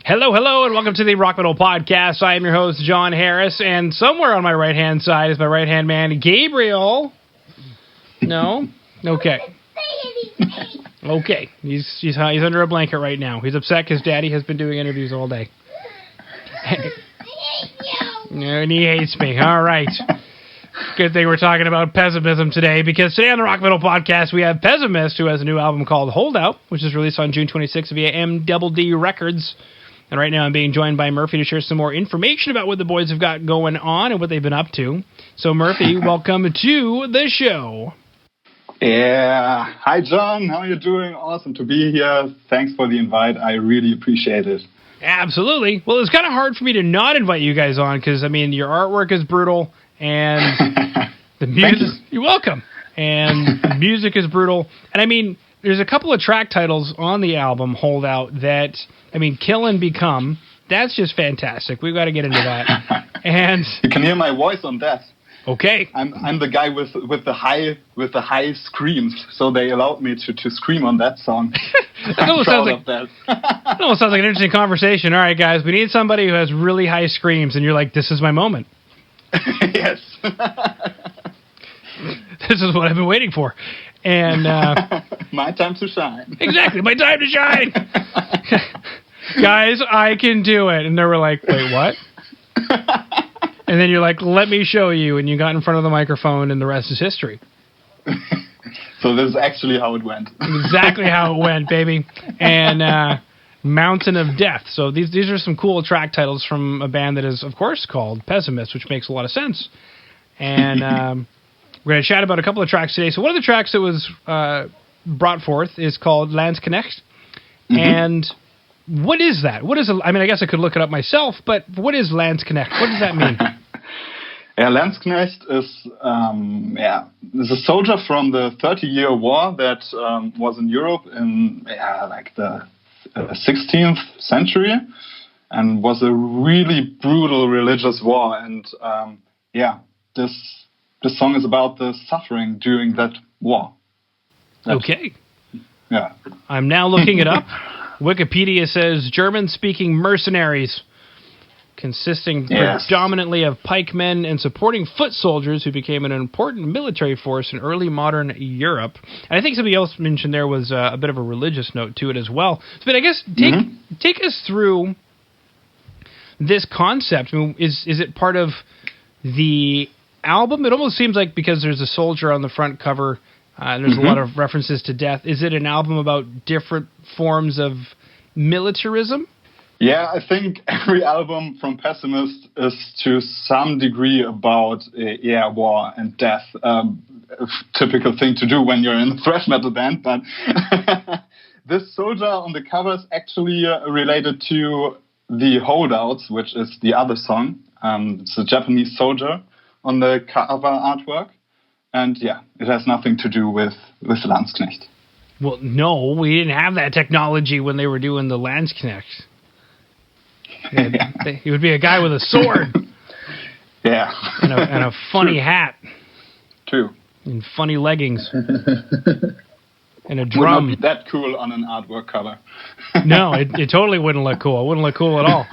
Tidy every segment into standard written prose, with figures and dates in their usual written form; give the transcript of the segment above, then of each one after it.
Hello, hello, and welcome to the Rock Metal Podcast. I am your host, John Harris, and somewhere on my right-hand side is my right-hand man, Gabriel. No? Okay. Okay. He's under a blanket right now. He's upset because Daddy has been doing interviews all day. And he hates me. All right. Good thing we're talking about pessimism today, because today on the Rock Metal Podcast, we have Pessimist, who has a new album called Holdout, which is released on June 26th via MDD Records. And right now I'm being joined by Murphy to share some more information about what the boys have got going on and what they've been up to. So, Murphy, welcome to the show. Yeah. Hi, John. How are you doing? Awesome to be here. Thanks for the invite. I really appreciate it. Absolutely. Well, it's kind of hard for me to not invite you guys on because, I mean, your artwork is brutal and the music... You're welcome. And the music is brutal. And, I mean, there's a couple of track titles on the album, Holdout, that... I mean, Kill and Become, that's just fantastic. We've got to get into that. And you can hear my voice on that. Okay. I'm the guy with the high screams, so they allowed me to scream on that song. That almost sounds like an interesting conversation. All right, guys, we need somebody who has really high screams, and you're like, this is my moment. Yes. This is what I've been waiting for. And my time to shine. Exactly, my time to shine. Guys, I can do it. And they were like, wait, what? And then you're like, let me show you. And you got in front of the microphone, and the rest is history. So this is actually how it went. Exactly how it went, baby. And Mountain of Death. So these are some cool track titles from a band that is, of course, called Pessimist, which makes a lot of sense. And we're going to chat about a couple of tracks today. So one of the tracks that was brought forth is called Landsknecht. Mm-hmm. And what is that? I mean, I guess I could look it up myself, but what is Landsknecht? What does that mean? Yeah, Landsknecht is a soldier from the 30-year war that was in Europe in like the 16th century, and was a really brutal religious war. And this song is about the suffering during that war. Okay. Yeah. I'm now looking it up. Wikipedia says German-speaking mercenaries consisting predominantly of pikemen and supporting foot soldiers who became an important military force in early modern Europe. And I think somebody else mentioned there was a bit of a religious note to it as well. But I guess take us through this concept. I mean, is it part of the album? It almost seems like, because there's a soldier on the front cover and there's a lot of references to death. Is it an album about different forms of militarism? Yeah, I think every album from Pessimist is to some degree about war and death. A typical thing to do when you're in a thrash metal band. But this soldier on the cover is actually related to the Holdouts, which is the other song. It's a Japanese soldier on the cover artwork. And it has nothing to do with Landsknecht. Well, no, we didn't have that technology when they were doing the Landsknecht. He would be a guy with a sword. Yeah. And a funny hat. True. And funny leggings. And a drum. Would not be that cool on an artwork cover. No, it totally wouldn't look cool. It wouldn't look cool at all.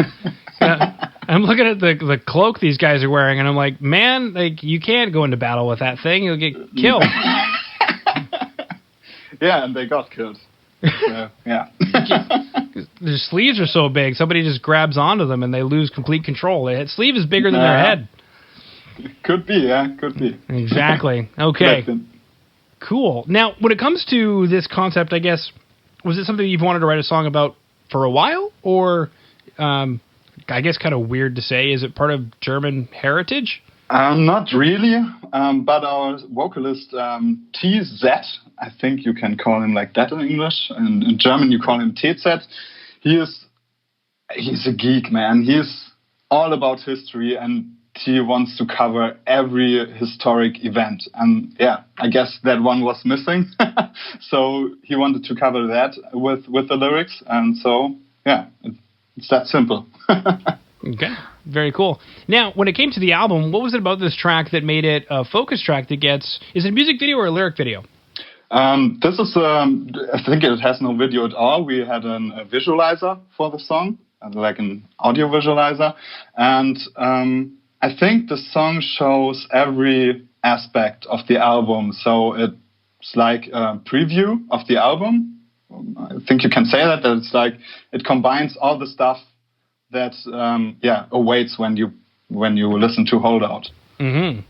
I'm looking at the cloak these guys are wearing, and I'm like, man, like, you can't go into battle with that thing. You'll get killed. Yeah, and they got killed. Yeah. Their sleeves are so big, somebody just grabs onto them, and they lose complete control. Their sleeve is bigger than their head. Could be, could be. Exactly. Okay. Cool. Now, when it comes to this concept, I guess, was it something you've wanted to write a song about for a while, or... I guess kind of weird to say. Is it part of German heritage? Not really, but our vocalist TZ, I think you can call him like that in English, and in German you call him TZ. He's a geek, man. He's all about history, and he wants to cover every historic event. And I guess that one was missing, so he wanted to cover that with the lyrics, and so it's that simple. Okay, very cool. Now, when it came to the album, what was it about this track that made it a focus track that gets... Is it a music video or a lyric video? This is, I think it has no video at all. We had a visualizer for the song, like an audio visualizer. And I think the song shows every aspect of the album. So it's like a preview of the album. I think you can say that it's like it combines all the stuff that awaits when you listen to Holdout. Mm-hmm.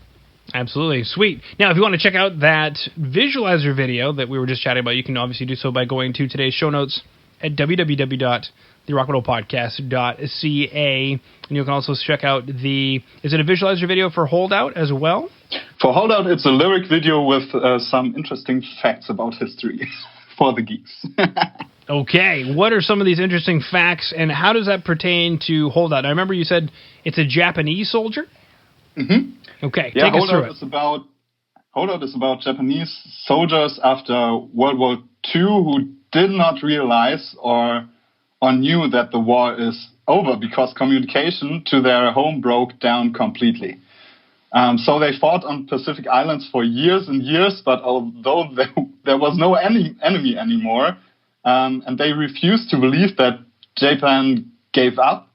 Absolutely. Sweet. Now, if you want to check out that visualizer video that we were just chatting about, you can obviously do so by going to today's show notes at www.therockandrollpodcast.ca. And you can also check out is it a visualizer video for Holdout as well? For Holdout, it's a lyric video with some interesting facts about history for the geeks. Okay. What are some of these interesting facts, and how does that pertain to Holdout? I remember you said it's a Japanese soldier? Mm-hmm. Okay, take us through it. Holdout is about Japanese soldiers after World War II who did not realize or knew that the war is over because communication to their home broke down completely. So they fought on Pacific Islands for years and years, but although there was no enemy anymore, and they refused to believe that Japan gave up,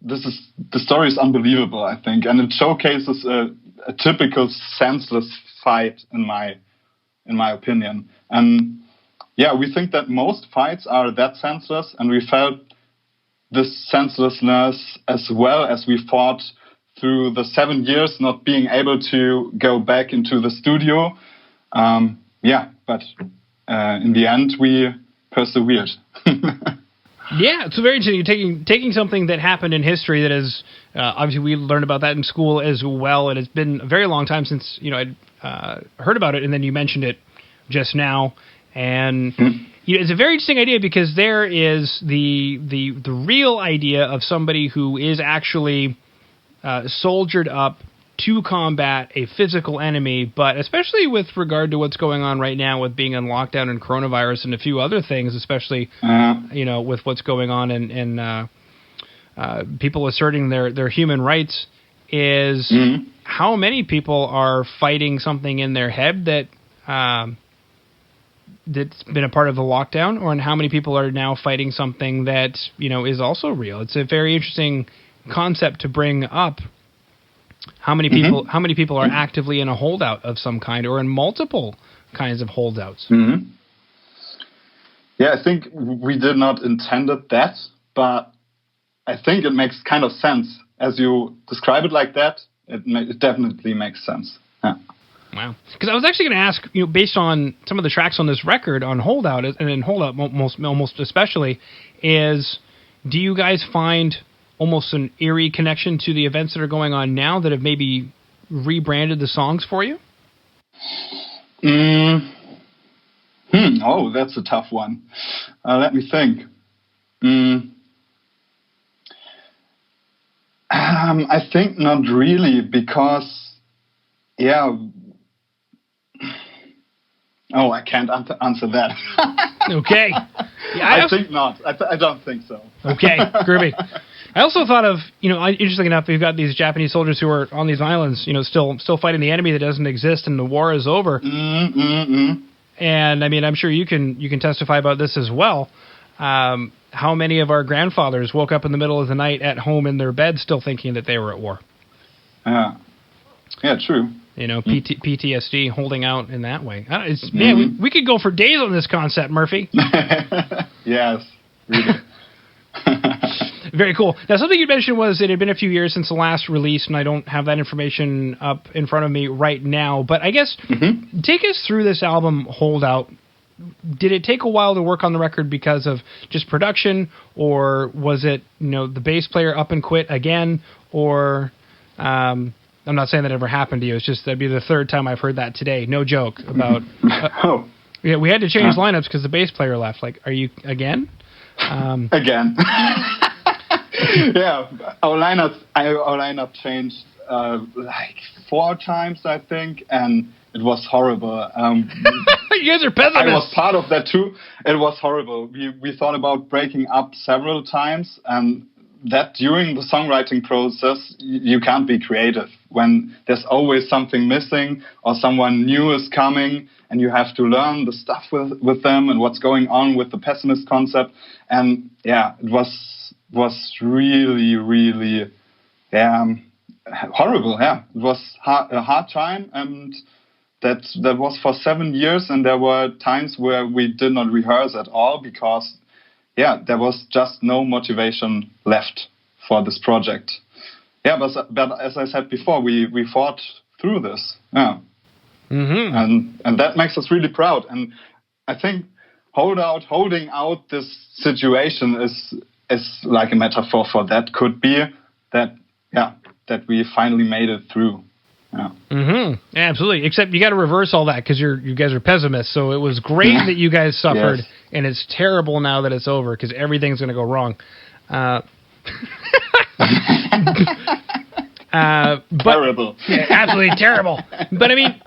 the story is unbelievable, I think, and it showcases a typical senseless fight, in my opinion. And we think that most fights are that senseless, and we felt this senselessness as well as we fought through the 7 years not being able to go back into the studio. But in the end, we persevered. Yeah, it's very interesting. You're taking something that happened in history that is obviously we learned about that in school as well, and it's been a very long time since I'd heard about it, and then you mentioned it just now, and it's a very interesting idea because there is the real idea of somebody who is actually soldiered up to combat a physical enemy, but especially with regard to what's going on right now with being on lockdown and coronavirus and a few other things, especially with what's going on and people asserting their human rights, is how many people are fighting something in their head that's been a part of the lockdown, or how many people are now fighting something that is also real. It's a very interesting concept to bring up. How many people are actively in a holdout of some kind, or in multiple kinds of holdouts? Mm-hmm. Yeah, I think we did not intend that, but I think it makes kind of sense as you describe it like that. It definitely makes sense. Yeah. Wow. Because I was actually going to ask, based on some of the tracks on this record on Holdout, and in Holdout almost especially, is do you guys find almost an eerie connection to the events that are going on now that have maybe rebranded the songs for you? Oh, that's a tough one. Let me think. I think not really, because, I can't answer that. Okay. Yeah, I think not. I don't think so. Okay, groovy. I also thought of, interesting enough, we've got these Japanese soldiers who are on these islands, still fighting the enemy that doesn't exist, and the war is over. And I mean, I'm sure you can testify about this as well. How many of our grandfathers woke up in the middle of the night at home in their bed still thinking that they were at war? Yeah, true. PTSD holding out in that way. We could go for days on this concept, Murphy. Yes, really. Very cool. Now, something you mentioned was it had been a few years since the last release, and I don't have that information up in front of me right now. But I guess take us through this album, Holdout. Did it take a while to work on the record because of just production, or was it the bass player up and quit again, or I'm not saying that ever happened to you. It's just that'd be the third time I've heard that today. No joke about. We had to change lineups because the bass player left. Like, are you again? Again. Yeah, our lineup changed like 4 times, I think, and it was horrible. You guys are pessimists. I was part of that too. It was horrible. We thought about breaking up several times, and that during the songwriting process, you can't be creative when there's always something missing or someone new is coming and you have to learn the stuff with them and what's going on with the Pessimist concept. And yeah, it was really, really horrible. Yeah, it was a hard time, and that was for 7 years, and there were times where we did not rehearse at all because there was just no motivation left for this project. Yeah, but as I said before, we fought through this. Yeah. Mm-hmm. And that makes us really proud. And I think holding out this situation is like a metaphor for that. Could be that we finally made it through. Yeah. Mm-hmm. Absolutely. Except you got to reverse all that because you guys are pessimists. So it was great that you guys suffered, and it's terrible now that it's over because everything's going to go wrong. Terrible. Yeah, absolutely terrible. But I mean,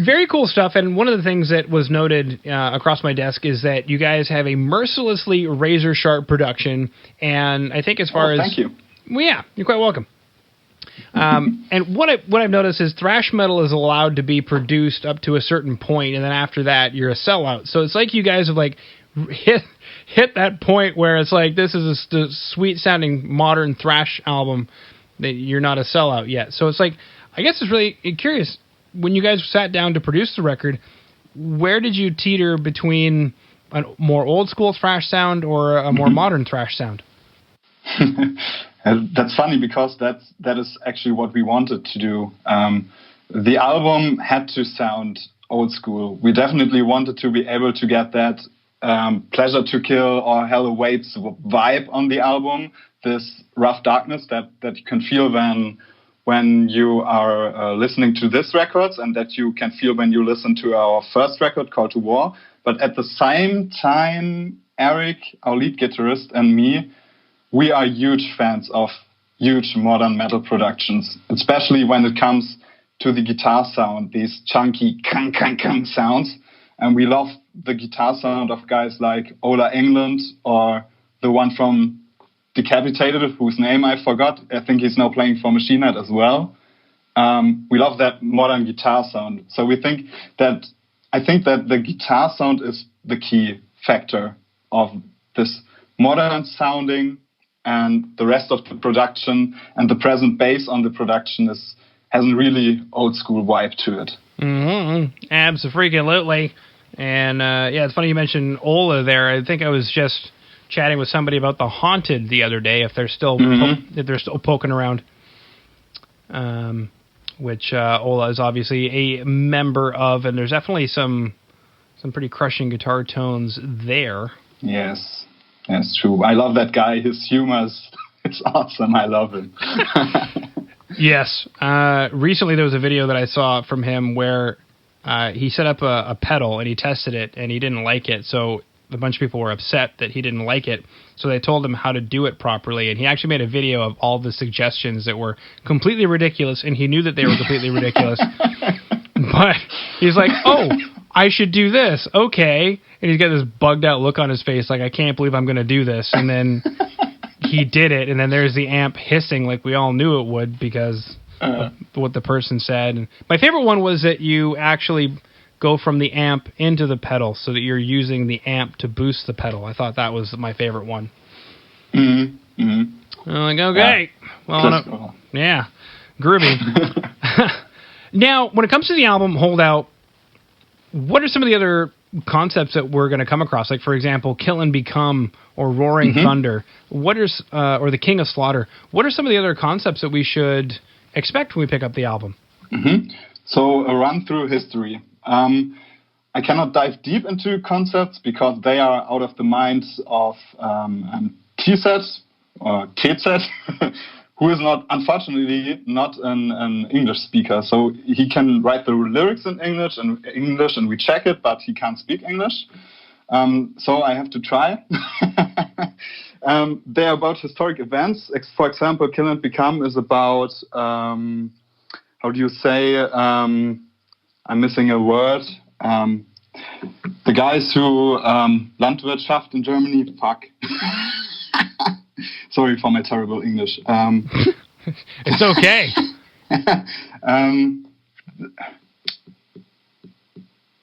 very cool stuff. And one of the things that was noted across my desk is that you guys have a mercilessly razor sharp production. And I think as far as thank you. Well, yeah, you're quite welcome. And what I've noticed is thrash metal is allowed to be produced up to a certain point, and then after that, you're a sellout. So it's like you guys have like hit that point where it's like this is a sweet sounding modern thrash album that you're not a sellout yet. So it's like I guess it's really curious when you guys sat down to produce the record. Where did you teeter between a more old school thrash sound or a more modern thrash sound? That's funny because that is actually what we wanted to do. The album had to sound old school. We definitely wanted to be able to get that Pleasure to Kill or Hell Awaits vibe on the album, this rough darkness that you can feel when you are listening to this record, and that you can feel when you listen to our first record, Call to War. But at the same time, Eric, our lead guitarist, and me, we are huge fans of huge modern metal productions, especially when it comes to the guitar sound, these chunky kang kang kang sounds. And we love the guitar sound of guys like Ola Englund or the one from Decapitated, whose name I forgot. I think he's now playing for Machine Head as well. We love that modern guitar sound. So I think that the guitar sound is the key factor of this modern sounding, and the rest of the production and the present bass on the production has a really old school vibe to it. Mm-hmm. Abso-freaking-lutely. And it's funny you mentioned Ola there. I think I was just chatting with somebody about the Haunted the other day, if they're still poking around. Which Ola is obviously a member of, and there's definitely some pretty crushing guitar tones there. Yes. That's true. I love that guy. His humor is awesome. I love him. Yes. Recently there was a video that I saw from him where he set up a pedal and he tested it and he didn't like it. So a bunch of people were upset that he didn't like it. So they told him how to do it properly. And he actually made a video of all the suggestions that were completely ridiculous, and he knew that they were completely ridiculous. But he's like, oh, I should do this. Okay. And he's got this bugged out look on his face like, I can't believe I'm going to do this. And then he did it. And then there's the amp hissing like we all knew it would because of what the person said. And my favorite one was that you actually go from the amp into the pedal so that you're using the amp to boost the pedal. I thought that was my favorite one. Mm-hmm. Mm-hmm. I'm like, okay. Yeah. Well, yeah. Groovy. Now, when it comes to the album Holdout, what are some of the other concepts that we're going to come across? Like, for example, Kill and Become or Roaring Thunder. What is or The King of Slaughter? What are some of the other concepts that we should expect when we pick up the album? Mm-hmm. So, a run through history. I cannot dive deep into concepts because they are out of the minds of T-Set or T-Set, who is unfortunately not an English speaker. So he can write the lyrics in English and we check it, but he can't speak English. So I have to try. They are about historic events. For example, Kill and Become is about, how do you say, I'm missing a word. The guys who Landwirtschaft in Germany, fuck. Sorry for my terrible English. It's okay.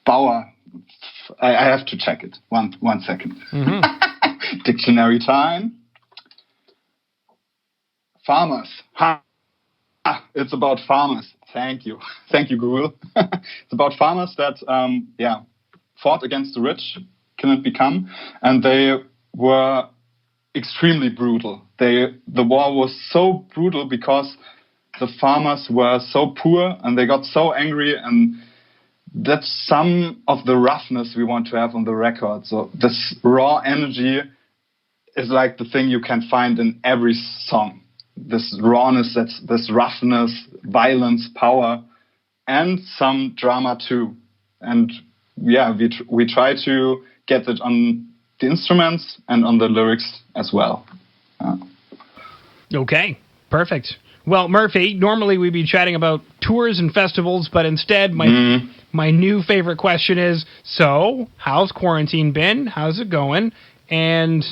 Bauer. I have to check it. One second. Mm-hmm. Dictionary time. Farmers. It's about farmers. Thank you, Google. It's about farmers that fought against the rich, couldn't become, and they were extremely brutal. The war was so brutal because the farmers were so poor and they got so angry, and that's some of the roughness we want to have on the record. So this raw energy is like the thing you can find in every song. This rawness, that's this roughness, violence, power, and some drama too. And yeah, we try to get it on the instruments and on the lyrics as well. Okay, perfect. Well, Murphy, normally we'd be chatting about tours and festivals, but instead my new favorite question is, so how's quarantine been? How's it going? And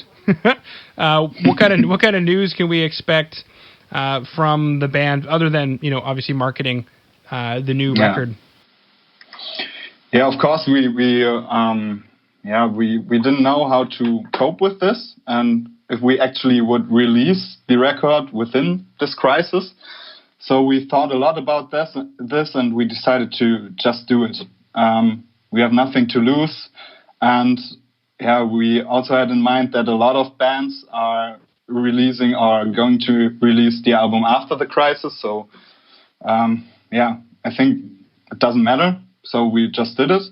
what kind of news can we expect from the band, other than, obviously marketing the new record? Yeah, of course we didn't know how to cope with this, and if we actually would release the record within this crisis. So we thought a lot about this, and we decided to just do it. We have nothing to lose, and we also had in mind that a lot of bands are releasing or going to release the album after the crisis. So I think it doesn't matter. So we just did it,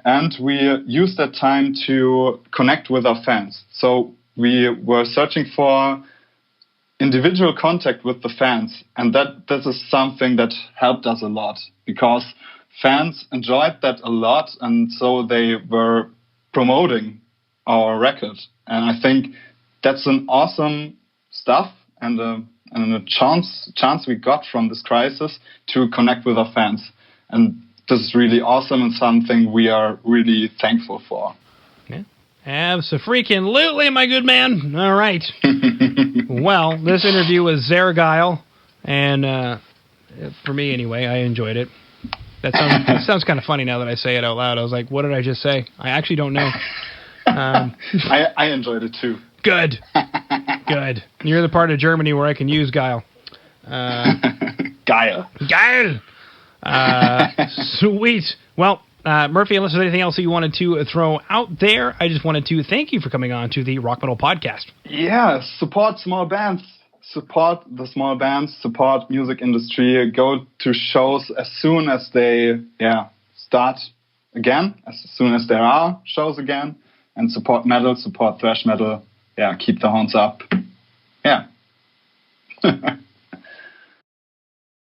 and we used that time to connect with our fans. So we were searching for individual contact with the fans, and this is something that helped us a lot, because fans enjoyed that a lot, and so they were promoting our record. And I think that's an awesome stuff, and a chance we got from this crisis to connect with our fans. And this is really awesome and something we are really thankful for. Yeah. Abso-freaking-lutely, my good man. All right. Well, this interview was Zergile, and for me anyway, I enjoyed it. That sounds kind of funny now that I say it out loud. I was like, what did I just say? I actually don't know. I enjoyed it too. Good. You're the part of Germany where I can use Geil. Geil. Sweet. Well, Murphy, unless there's anything else that you wanted to throw out there, I just wanted to thank you for coming on to the Rock Metal Podcast. Yeah, support small bands. Support the small bands. Support music industry. Go to shows as soon as they start again, as soon as there are shows again. And support metal, support thrash metal. Yeah, keep the horns up. Yeah.